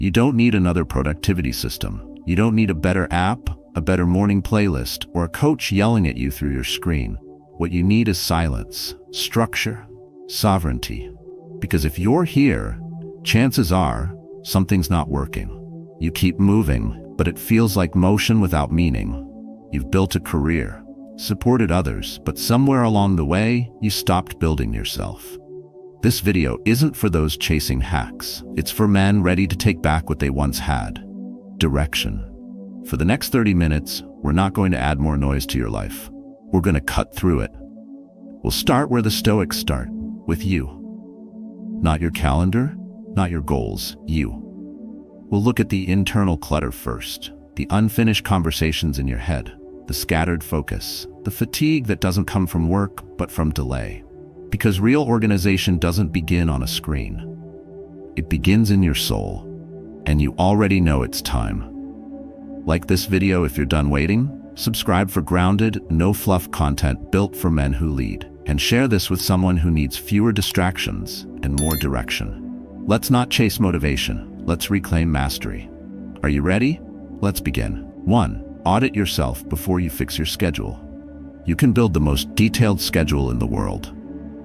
You don't need another productivity system. You don't need a better app, a better morning playlist, or a coach yelling at you through your screen. What you need is silence, structure, sovereignty. Because if you're here, chances are something's not working. You keep moving, but it feels like motion without meaning. You've built a career, supported others, but somewhere along the way, you stopped building yourself. This video isn't for those chasing hacks. It's for men ready to take back what they once had. Direction. For the next 30 minutes, we're not going to add more noise to your life. We're going to cut through it. We'll start where the Stoics start, with you. Not your calendar, not your goals, you. We'll look at the internal clutter first, the unfinished conversations in your head, the scattered focus, the fatigue that doesn't come from work but from delay. Because real organization doesn't begin on a screen. It begins in your soul, and you already know it's time. Like this video if you're done waiting, subscribe for grounded, no-fluff content built for men who lead, and share this with someone who needs fewer distractions and more direction. Let's not chase motivation, let's reclaim mastery. Are you ready? Let's begin. 1. Audit yourself before you fix your schedule. You can build the most detailed schedule in the world.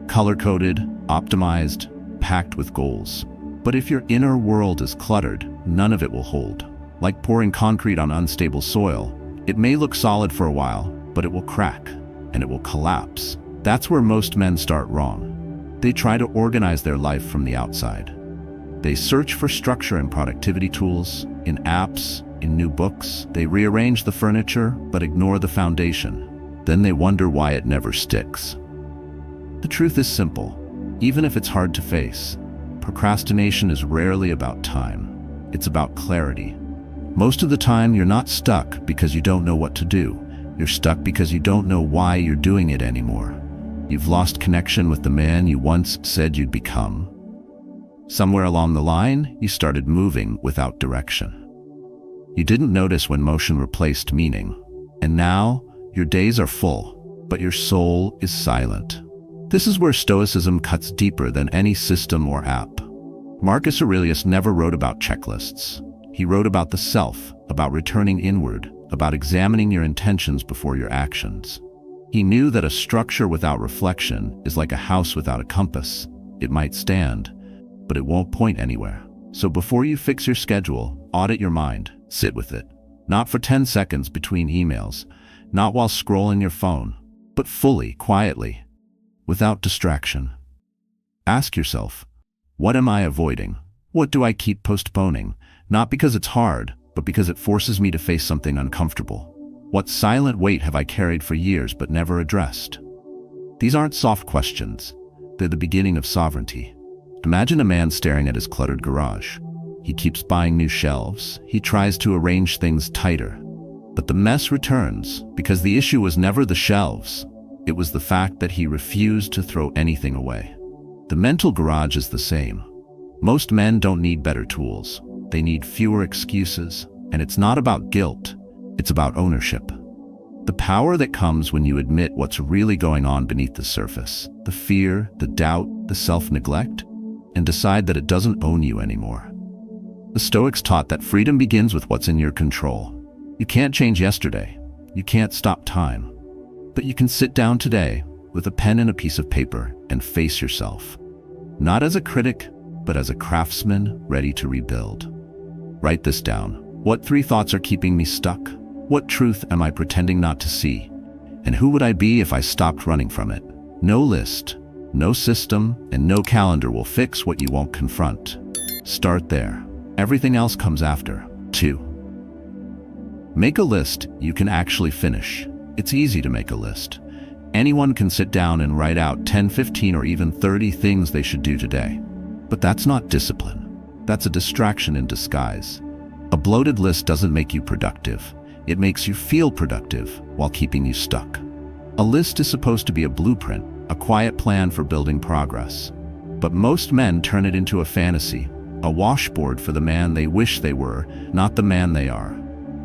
Color-coded, optimized, packed with goals. But if your inner world is cluttered, none of it will hold. Like pouring concrete on unstable soil, it may look solid for a while, but it will crack, and it will collapse. That's where most men start wrong. They try to organize their life from the outside. They search for structure in productivity tools, in apps, in new books. They rearrange the furniture, but ignore the foundation. Then they wonder why it never sticks. The truth is simple, even if it's hard to face. Procrastination is rarely about time. It's about clarity. Most of the time, you're not stuck because you don't know what to do. You're stuck because you don't know why you're doing it anymore. You've lost connection with the man you once said you'd become. Somewhere along the line, you started moving without direction. You didn't notice when motion replaced meaning. And now, your days are full, but your soul is silent. This is where Stoicism cuts deeper than any system or app. Marcus Aurelius never wrote about checklists. He wrote about the self, about returning inward, about examining your intentions before your actions. He knew that a structure without reflection is like a house without a compass. It might stand, but it won't point anywhere. So before you fix your schedule, audit your mind, sit with it. Not for 10 seconds between emails, not while scrolling your phone, but fully, quietly, without distraction. Ask yourself, what am I avoiding? What do I keep postponing? Not because it's hard, but because it forces me to face something uncomfortable. What silent weight have I carried for years but never addressed? These aren't soft questions. They're the beginning of sovereignty. Imagine a man staring at his cluttered garage. He keeps buying new shelves. He tries to arrange things tighter. But the mess returns because the issue was never the shelves. It was the fact that he refused to throw anything away. The mental garage is the same. Most men don't need better tools. They need fewer excuses. And it's not about guilt. It's about ownership. The power that comes when you admit what's really going on beneath the surface, the fear, the doubt, the self-neglect, and decide that it doesn't own you anymore. The Stoics taught that freedom begins with what's in your control. You can't change yesterday. You can't stop time. But you can sit down today with a pen and a piece of paper and face yourself. Not as a critic, but as a craftsman ready to rebuild. Write this down. What 3 thoughts are keeping me stuck? What truth am I pretending not to see? And who would I be if I stopped running from it? No list, no system, and no calendar will fix what you won't confront. Start there. Everything else comes after. 2. Make a list you can actually finish. It's easy to make a list. Anyone can sit down and write out 10, 15, or even 30 things they should do today. But that's not discipline. That's a distraction in disguise. A bloated list doesn't make you productive. It makes you feel productive while keeping you stuck. A list is supposed to be a blueprint, a quiet plan for building progress. But most men turn it into a fantasy, a washboard for the man they wish they were, not the man they are.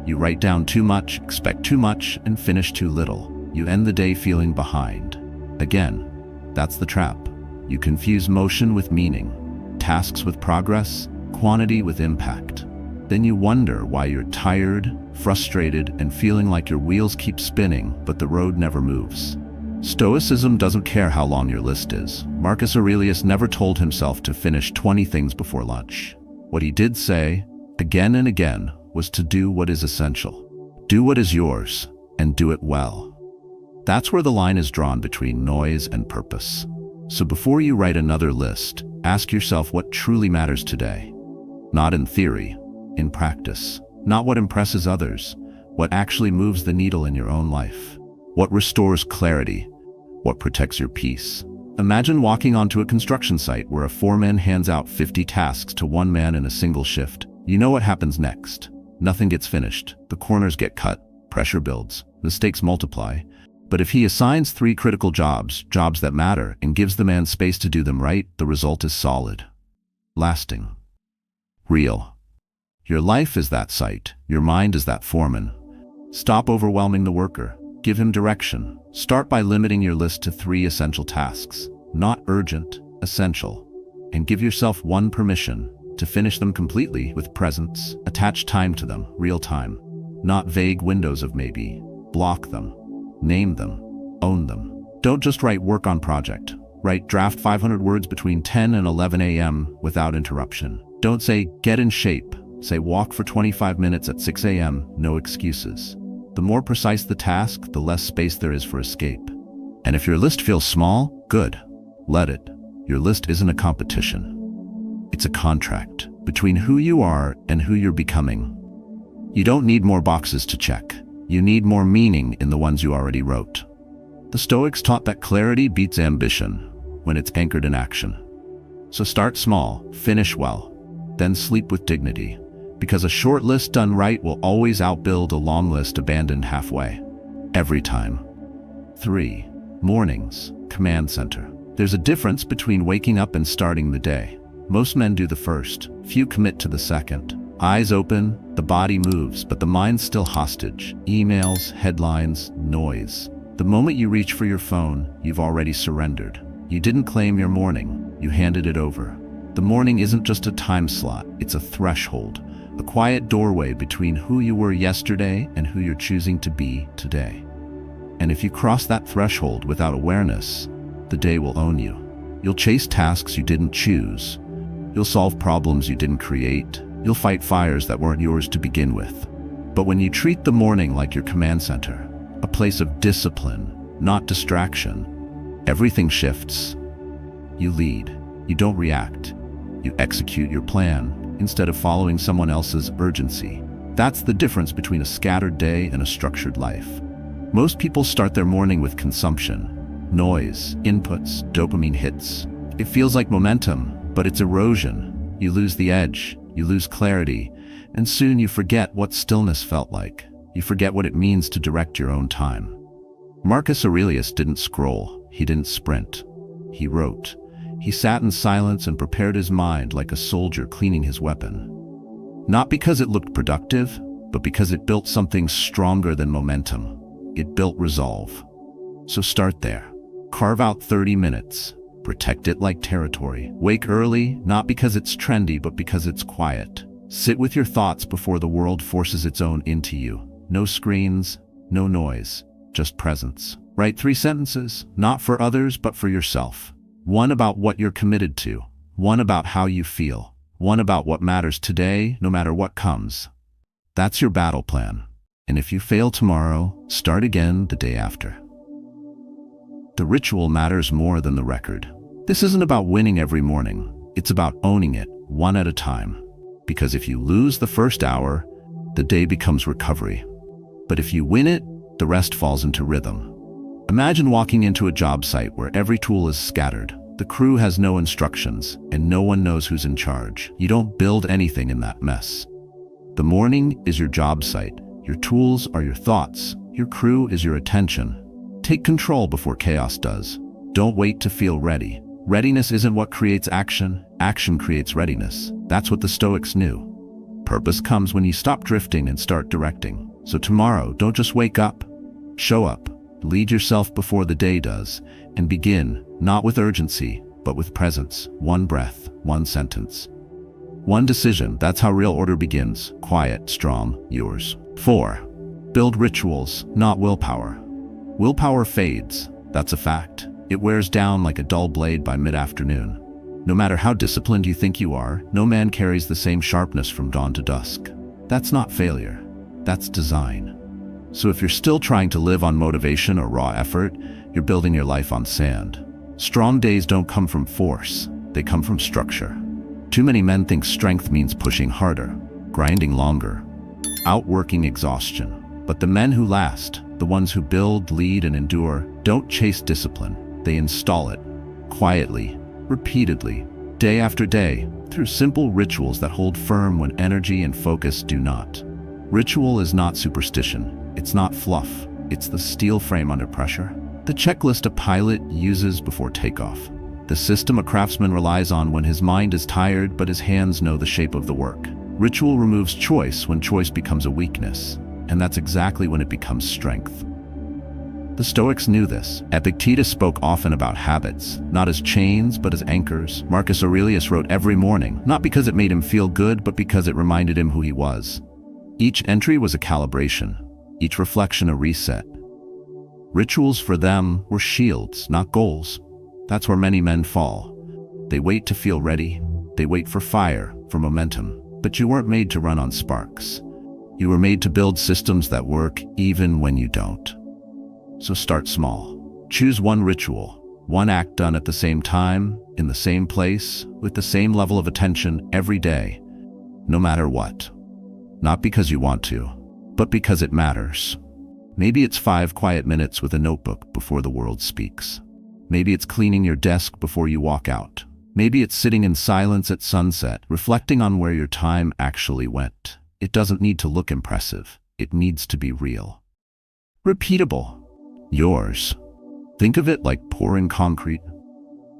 You write down too much, expect too much, and finish too little. You end the day feeling behind. Again, that's the trap. You confuse motion with meaning, tasks with progress, quantity with impact. Then you wonder why you're tired, frustrated, and feeling like your wheels keep spinning, but the road never moves. Stoicism doesn't care how long your list is. Marcus Aurelius never told himself to finish 20 things before lunch. What he did say, again and again, was to do what is essential. Do what is yours, and do it well. That's where the line is drawn between noise and purpose. So before you write another list, ask yourself what truly matters today. Not in theory, in practice. Not what impresses others, what actually moves the needle in your own life. What restores clarity, what protects your peace. Imagine walking onto a construction site where a foreman hands out 50 tasks to one man in a single shift. You know what happens next. Nothing gets finished. The corners get cut, pressure builds, mistakes multiply. But if he assigns 3 critical jobs that matter, and gives the man space to do them right, the result is solid, lasting, real. Your life is that site. Your mind is that foreman. Stop overwhelming the worker. Give him direction. Start by limiting your list to 3 essential tasks, not urgent, essential. And give yourself one permission to finish them completely with presence. Attach time to them, real time, not vague windows of maybe. Block them. Name them. Own them. Don't just write work on project. Write draft 500 words between 10 and 11 a.m. without interruption. Don't say get in shape. Say walk for 25 minutes at 6 a.m. No excuses. The more precise the task, the less space there is for escape. And if your list feels small, good. Let it. Your list isn't a competition. It's a contract between who you are and who you're becoming. You don't need more boxes to check. You need more meaning in the ones you already wrote. The Stoics taught that clarity beats ambition when it's anchored in action. So start small, finish well, then sleep with dignity, because a short list done right will always outbuild a long list abandoned halfway. Every time. 3. Mornings, command center. There's a difference between waking up and starting the day. Most men do the first, few commit to the second. Eyes open, the body moves, but the mind's still hostage. Emails, headlines, noise. The moment you reach for your phone, you've already surrendered. You didn't claim your morning, you handed it over. The morning isn't just a time slot, it's a threshold, a quiet doorway between who you were yesterday and who you're choosing to be today. And if you cross that threshold without awareness, the day will own you. You'll chase tasks you didn't choose. You'll solve problems you didn't create. You'll fight fires that weren't yours to begin with. But when you treat the morning like your command center, a place of discipline, not distraction, everything shifts. You lead. You don't react. You execute your plan instead of following someone else's urgency. That's the difference between a scattered day and a structured life. Most people start their morning with consumption, noise, inputs, dopamine hits. It feels like momentum, but it's erosion. You lose the edge. You lose clarity, and soon you forget what stillness felt like. You forget what it means to direct your own time. Marcus Aurelius didn't scroll, he didn't sprint. He wrote. He sat in silence and prepared his mind like a soldier cleaning his weapon. Not because it looked productive, but because it built something stronger than momentum. It built resolve. So start there. Carve out 30 minutes. Protect it like territory. Wake early, not because it's trendy, but because it's quiet. Sit with your thoughts before the world forces its own into you. No screens, no noise, just presence. Write 3 sentences, not for others, but for yourself. One about what you're committed to. One about how you feel. One about what matters today, no matter what comes. That's your battle plan. And if you fail tomorrow, start again the day after. The ritual matters more than the record. This isn't about winning every morning. It's about owning it, one at a time. Because if you lose the first hour, the day becomes recovery. But if you win it, the rest falls into rhythm. Imagine walking into a job site where every tool is scattered. The crew has no instructions, and no one knows who's in charge. You don't build anything in that mess. The morning is your job site. Your tools are your thoughts. Your crew is your attention. Take control before chaos does. Don't wait to feel ready. Readiness isn't what creates action. Action creates readiness. That's what the Stoics knew. Purpose comes when you stop drifting and start directing. So tomorrow, don't just wake up. Show up. Lead yourself before the day does. And begin, not with urgency, but with presence. One breath, one sentence. One decision, that's how real order begins. Quiet, strong, yours. 4. Build rituals, not willpower. Willpower fades, that's a fact. It wears down like a dull blade by mid-afternoon. No matter how disciplined you think you are, no man carries the same sharpness from dawn to dusk. That's not failure, that's design. So if you're still trying to live on motivation or raw effort, you're building your life on sand. Strong days don't come from force, they come from structure. Too many men think strength means pushing harder, grinding longer, outworking exhaustion. But the men who last, the ones who build, lead, and endure, don't chase discipline. They install it, quietly, repeatedly, day after day, through simple rituals that hold firm when energy and focus do not. Ritual is not superstition. It's not fluff. It's the steel frame under pressure. The checklist a pilot uses before takeoff. The system a craftsman relies on when his mind is tired but his hands know the shape of the work. Ritual removes choice when choice becomes a weakness, and that's exactly when it becomes strength. The Stoics knew this. Epictetus spoke often about habits, not as chains but as anchors. Marcus Aurelius wrote every morning, not because it made him feel good but because it reminded him who he was. Each entry was a calibration, each reflection a reset. Rituals for them were shields, not goals. That's where many men fall. They wait to feel ready. They wait for fire, for momentum. But you weren't made to run on sparks. You were made to build systems that work even when you don't. So start small. Choose one ritual, one act done at the same time, in the same place, with the same level of attention every day, no matter what. Not because you want to, but because it matters. Maybe it's 5 quiet minutes with a notebook before the world speaks. Maybe it's cleaning your desk before you walk out. Maybe it's sitting in silence at sunset, reflecting on where your time actually went. It doesn't need to look impressive. It needs to be real. Repeatable. Yours. Think of it like pouring concrete.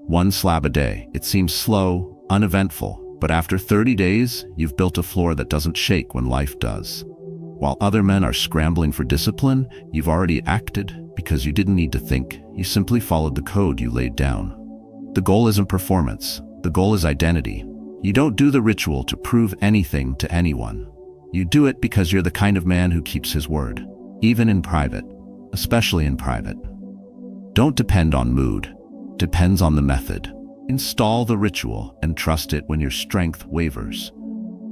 1 slab a day. It seems slow, uneventful, but after 30 days, you've built a floor that doesn't shake when life does. While other men are scrambling for discipline, you've already acted because you didn't need to think. You simply followed the code you laid down. The goal isn't performance. The goal is identity. You don't do the ritual to prove anything to anyone. You do it because you're the kind of man who keeps his word, even in private, especially in private. Don't depend on mood. Depends on the method. Install the ritual and trust it when your strength wavers.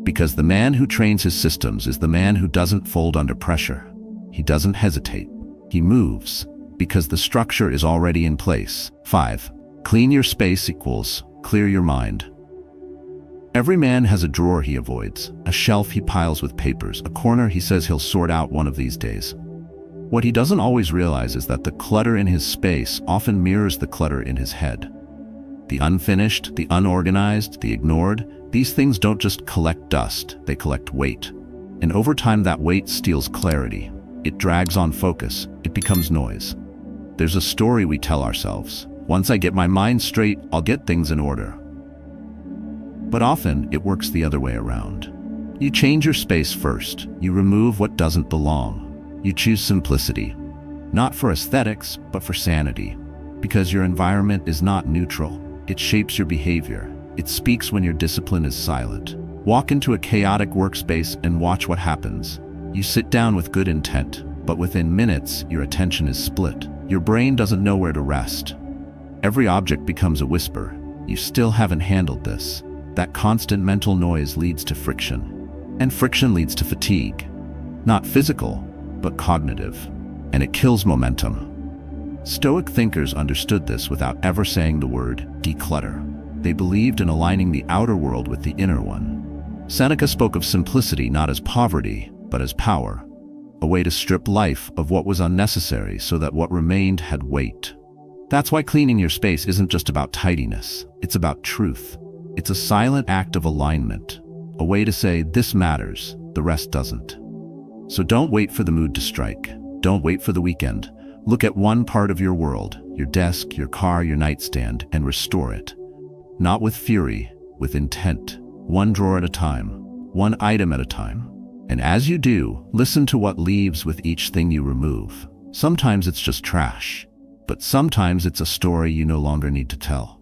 Because the man who trains his systems is the man who doesn't fold under pressure. He doesn't hesitate. He moves because the structure is already in place. 5. Clean your space equals clear your mind. Every man has a drawer he avoids, a shelf he piles with papers, a corner he says he'll sort out one of these days. What he doesn't always realize is that the clutter in his space often mirrors the clutter in his head. The unfinished, the unorganized, the ignored, these things don't just collect dust, they collect weight. And over time that weight steals clarity. It drags on focus, it becomes noise. There's a story we tell ourselves. Once I get my mind straight, I'll get things in order. But often it works the other way around. You change your space first. You remove what doesn't belong. You choose simplicity. Not for aesthetics, but for sanity. Because your environment is not neutral. It shapes your behavior. It speaks when your discipline is silent. Walk into a chaotic workspace and watch what happens. You sit down with good intent, but within minutes, your attention is split. Your brain doesn't know where to rest. Every object becomes a whisper. You still haven't handled this. That constant mental noise leads to friction. And friction leads to fatigue. Not physical, but cognitive. And it kills momentum. Stoic thinkers understood this without ever saying the word declutter. They believed in aligning the outer world with the inner one. Seneca spoke of simplicity not as poverty, but as power. A way to strip life of what was unnecessary so that what remained had weight. That's why cleaning your space isn't just about tidiness. It's about truth. It's a silent act of alignment. A way to say, this matters, the rest doesn't. So don't wait for the mood to strike. Don't wait for the weekend. Look at one part of your world, your desk, your car, your nightstand, and restore it. Not with fury, with intent. One drawer at a time, one item at a time. And as you do, listen to what leaves with each thing you remove. Sometimes it's just trash, but sometimes it's a story you no longer need to tell.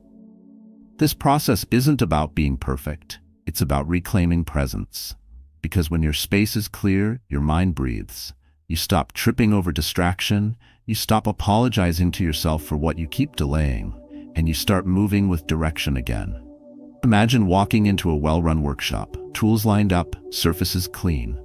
This process isn't about being perfect. It's about reclaiming presence. Because when your space is clear, your mind breathes. You stop tripping over distraction, you stop apologizing to yourself for what you keep delaying, and you start moving with direction again. Imagine walking into a well-run workshop, tools lined up, surfaces clean.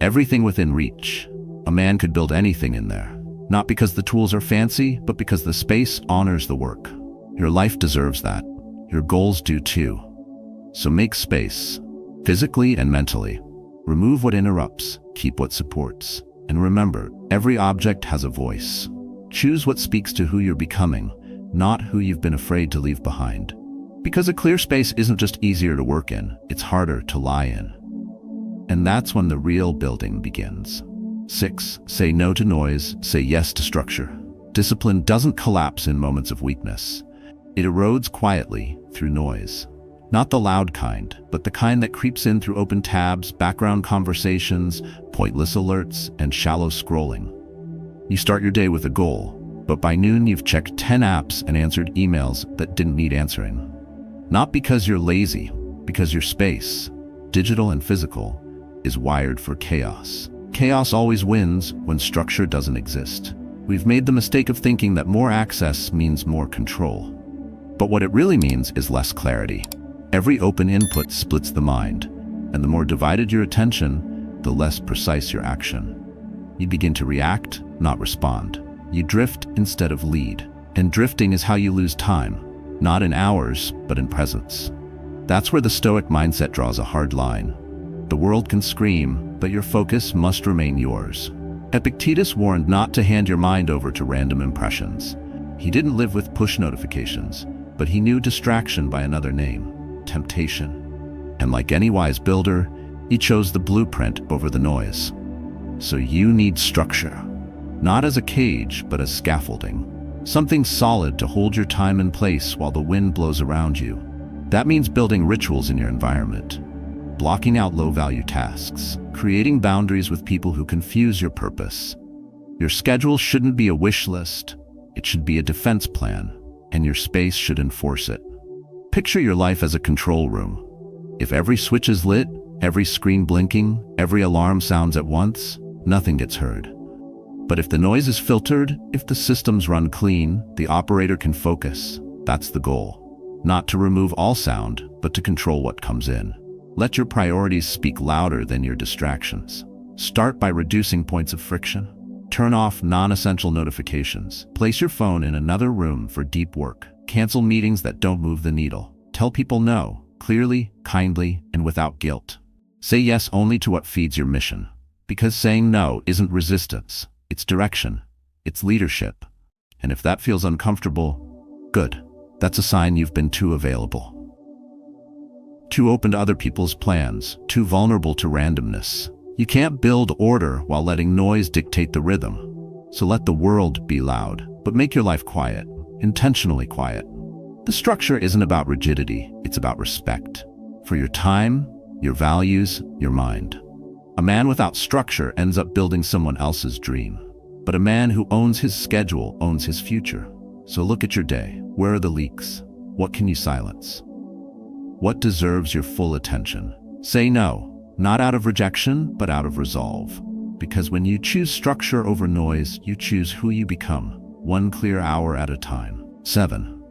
Everything within reach. A man could build anything in there. Not because the tools are fancy, but because the space honors the work. Your life deserves that. Your goals do too. So make space, physically and mentally. Remove what interrupts, keep what supports. And remember, every object has a voice. Choose what speaks to who you're becoming, not who you've been afraid to leave behind. Because a clear space isn't just easier to work in, it's harder to lie in. And that's when the real building begins. 6. Say no to noise, say yes to structure. Discipline doesn't collapse in moments of weakness. It erodes quietly through noise. Not the loud kind, but the kind that creeps in through open tabs, background conversations, pointless alerts, and shallow scrolling. You start your day with a goal, but by noon you've checked 10 apps and answered emails that didn't need answering. Not because you're lazy, because your space, digital and physical, is wired for chaos. Chaos always wins when structure doesn't exist. We've made the mistake of thinking that more access means more control. But what it really means is less clarity. Every open input splits the mind, and the more divided your attention, the less precise your action. You begin to react, not respond. You drift instead of lead. And drifting is how you lose time, not in hours, but in presence. That's where the Stoic mindset draws a hard line. The world can scream, but your focus must remain yours. Epictetus warned not to hand your mind over to random impressions. He didn't live with push notifications, but he knew distraction by another name. Temptation. And like any wise builder, he chose the blueprint over the noise. So you need structure. Not as a cage, but as scaffolding. Something solid to hold your time in place while the wind blows around you. That means building rituals in your environment. Blocking out low-value tasks. Creating boundaries with people who confuse your purpose. Your schedule shouldn't be a wish list. It should be a defense plan, and your space should enforce it. Picture your life as a control room. If every switch is lit, every screen blinking, every alarm sounds at once, nothing gets heard. But if the noise is filtered, if the systems run clean, the operator can focus. That's the goal. Not to remove all sound, but to control what comes in. Let your priorities speak louder than your distractions. Start by reducing points of friction. Turn off non-essential notifications. Place your phone in another room for deep work. Cancel meetings that don't move the needle. Tell people no, clearly, kindly, and without guilt. Say yes only to what feeds your mission. Because saying no isn't resistance, it's direction, it's leadership. And if that feels uncomfortable, good. That's a sign you've been too available. Too open to other people's plans, too vulnerable to randomness. You can't build order while letting noise dictate the rhythm. So let the world be loud, but make your life quiet. Intentionally quiet. The structure isn't about rigidity, it's about respect. For your time, your values, your mind. A man without structure ends up building someone else's dream. But a man who owns his schedule owns his future. So look at your day. Where are the leaks? What can you silence? What deserves your full attention? Say no, not out of rejection, but out of resolve. Because when you choose structure over noise, you choose who you become. One clear hour at a time. 7.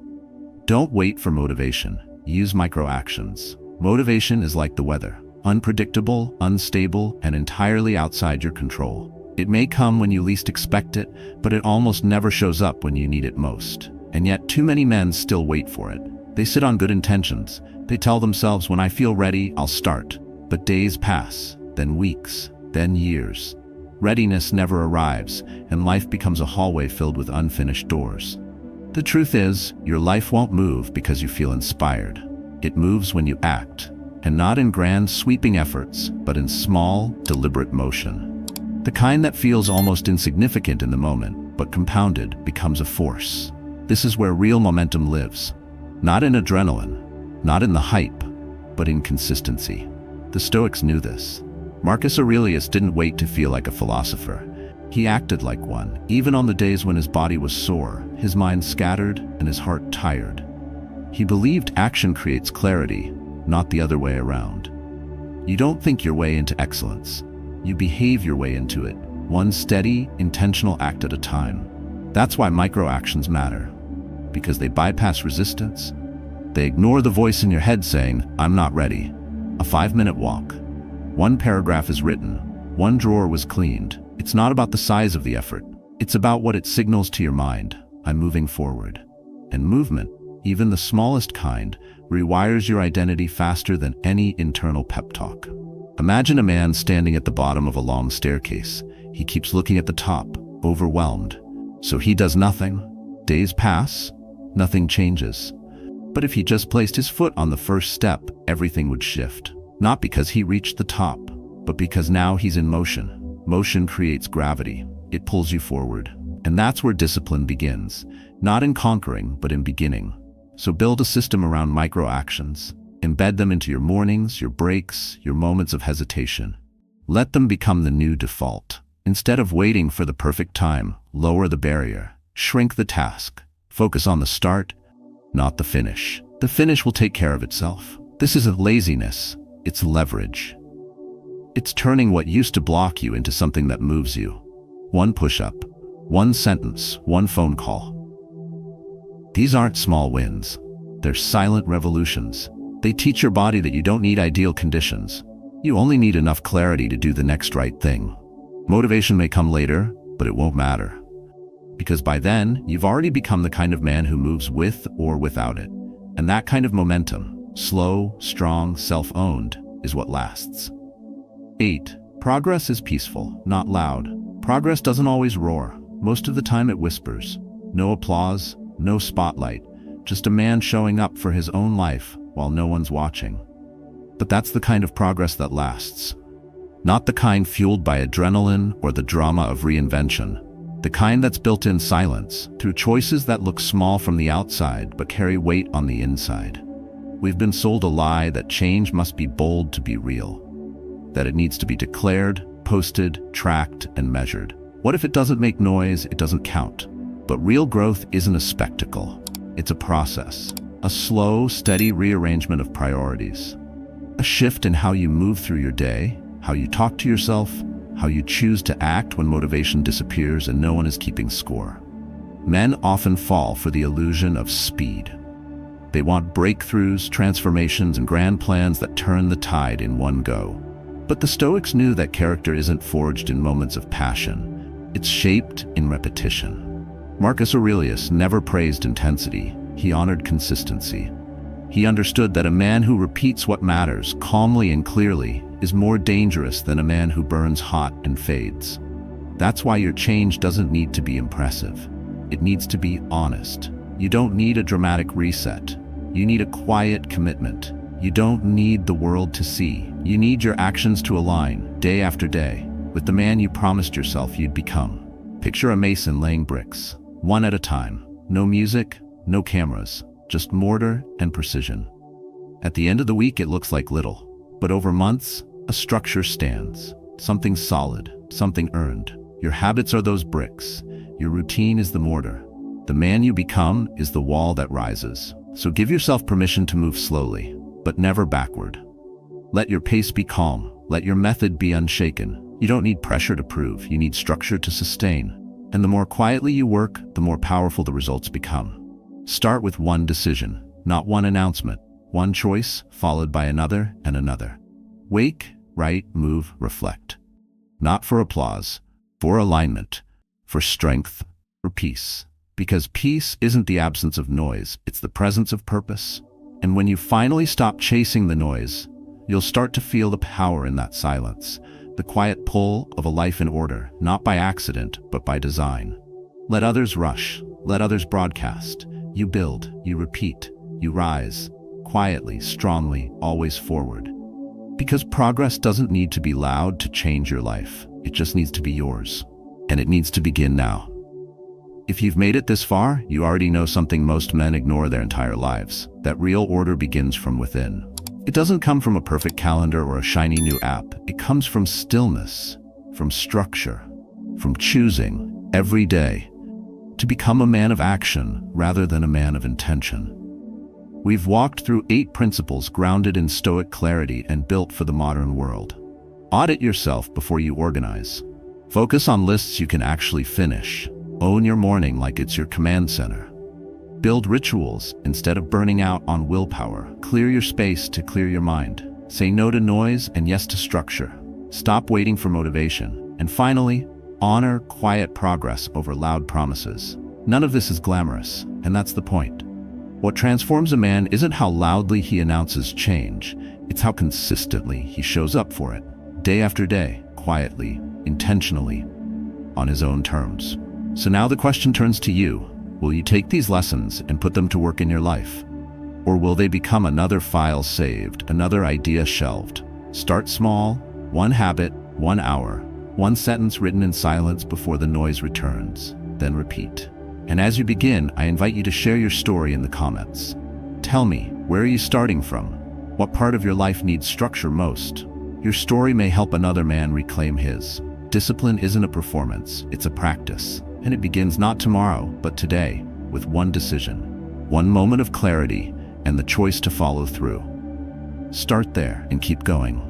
Don't wait for motivation. Use micro-actions. Motivation is like the weather. Unpredictable, unstable, and entirely outside your control. It may come when you least expect it, but it almost never shows up when you need it most. And yet too many men still wait for it. They sit on good intentions. They tell themselves, when I feel ready, I'll start. But days pass, then weeks, then years. Readiness never arrives, and life becomes a hallway filled with unfinished doors. The truth is, your life won't move because you feel inspired. It moves when you act, and not in grand, sweeping efforts, but in small, deliberate motion. The kind that feels almost insignificant in the moment, but compounded becomes a force. This is where real momentum lives. Not in adrenaline, not in the hype, but in consistency. The Stoics knew this. Marcus Aurelius didn't wait to feel like a philosopher. He acted like one, even on the days when his body was sore, his mind scattered, and his heart tired. He believed action creates clarity, not the other way around. You don't think your way into excellence. You behave your way into it, one steady, intentional act at a time. That's why micro-actions matter, because they bypass resistance. They ignore the voice in your head saying, "I'm not ready." A 5-minute walk. One paragraph is written. One drawer was cleaned. It's not about the size of the effort. It's about what it signals to your mind. I'm moving forward. And movement, even the smallest kind, rewires your identity faster than any internal pep talk. Imagine a man standing at the bottom of a long staircase. He keeps looking at the top, overwhelmed. So he does nothing. Days pass, nothing changes. But if he just placed his foot on the first step, everything would shift. Not because he reached the top, but because now he's in motion. Motion creates gravity. It pulls you forward. And that's where discipline begins. Not in conquering, but in beginning. So build a system around micro-actions. Embed them into your mornings, your breaks, your moments of hesitation. Let them become the new default. Instead of waiting for the perfect time, lower the barrier. Shrink the task. Focus on the start, not the finish. The finish will take care of itself. This isn't laziness, it's leverage. It's turning what used to block you into something that moves you. One push-up, one sentence, one phone call. These aren't small wins. They're silent revolutions. They teach your body that you don't need ideal conditions. You only need enough clarity to do the next right thing. Motivation may come later, but it won't matter. Because by then, you've already become the kind of man who moves with or without it. And that kind of momentum, slow, strong, self-owned, is what lasts. 8. Progress is peaceful, not loud. Progress doesn't always roar. Most of the time it whispers. No applause, no spotlight, just a man showing up for his own life while no one's watching. But that's the kind of progress that lasts. Not the kind fueled by adrenaline or the drama of reinvention. The kind that's built in silence, through choices that look small from the outside but carry weight on the inside. We've been sold a lie that change must be bold to be real. That it needs to be declared, posted, tracked, and measured. What if it doesn't make noise, it doesn't count? But real growth isn't a spectacle. It's a process. A slow, steady rearrangement of priorities. A shift in how you move through your day, how you talk to yourself, how you choose to act when motivation disappears and no one is keeping score. Men often fall for the illusion of speed. They want breakthroughs, transformations, and grand plans that turn the tide in one go. But the Stoics knew that character isn't forged in moments of passion. It's shaped in repetition. Marcus Aurelius never praised intensity. He honored consistency. He understood that a man who repeats what matters calmly and clearly is more dangerous than a man who burns hot and fades. That's why your change doesn't need to be impressive. It needs to be honest. You don't need a dramatic reset. You need a quiet commitment. You don't need the world to see. You need your actions to align, day after day, with the man you promised yourself you'd become. Picture a mason laying bricks, one at a time. No music, no cameras, just mortar and precision. At the end of the week, it looks like little, but over months, a structure stands. Something solid, something earned. Your habits are those bricks. Your routine is the mortar. The man you become is the wall that rises. So give yourself permission to move slowly, but never backward. Let your pace be calm. Let your method be unshaken. You don't need pressure to prove. You need structure to sustain. And the more quietly you work, the more powerful the results become. Start with one decision, not one announcement. One choice, followed by another and another. Wake, write, move, reflect. Not for applause, for alignment, for strength, for peace. Because peace isn't the absence of noise, it's the presence of purpose. And when you finally stop chasing the noise, you'll start to feel the power in that silence, the quiet pull of a life in order, not by accident, but by design. Let others rush, let others broadcast. You build, you repeat, you rise, quietly, strongly, always forward. Because progress doesn't need to be loud to change your life. It just needs to be yours. And it needs to begin now. If you've made it this far, you already know something most men ignore their entire lives. That real order begins from within. It doesn't come from a perfect calendar or a shiny new app. It comes from stillness, from structure, from choosing every day to become a man of action rather than a man of intention. We've walked through 8 principles grounded in Stoic clarity and built for the modern world. Audit yourself before you organize. Focus on lists you can actually finish. Own your morning like it's your command center. Build rituals instead of burning out on willpower. Clear your space to clear your mind. Say no to noise and yes to structure. Stop waiting for motivation. And finally, honor quiet progress over loud promises. None of this is glamorous, and that's the point. What transforms a man isn't how loudly he announces change, it's how consistently he shows up for it, day after day, quietly, intentionally, on his own terms. So now the question turns to you. Will you take these lessons and put them to work in your life? Or will they become another file saved, another idea shelved? Start small, 1 habit, 1 hour, 1 sentence written in silence before the noise returns, then repeat. And as you begin, I invite you to share your story in the comments. Tell me, where are you starting from? What part of your life needs structure most? Your story may help another man reclaim his. Discipline isn't a performance, it's a practice. And it begins not tomorrow, but today, with 1 decision, 1 moment of clarity, and the choice to follow through. Start there and keep going.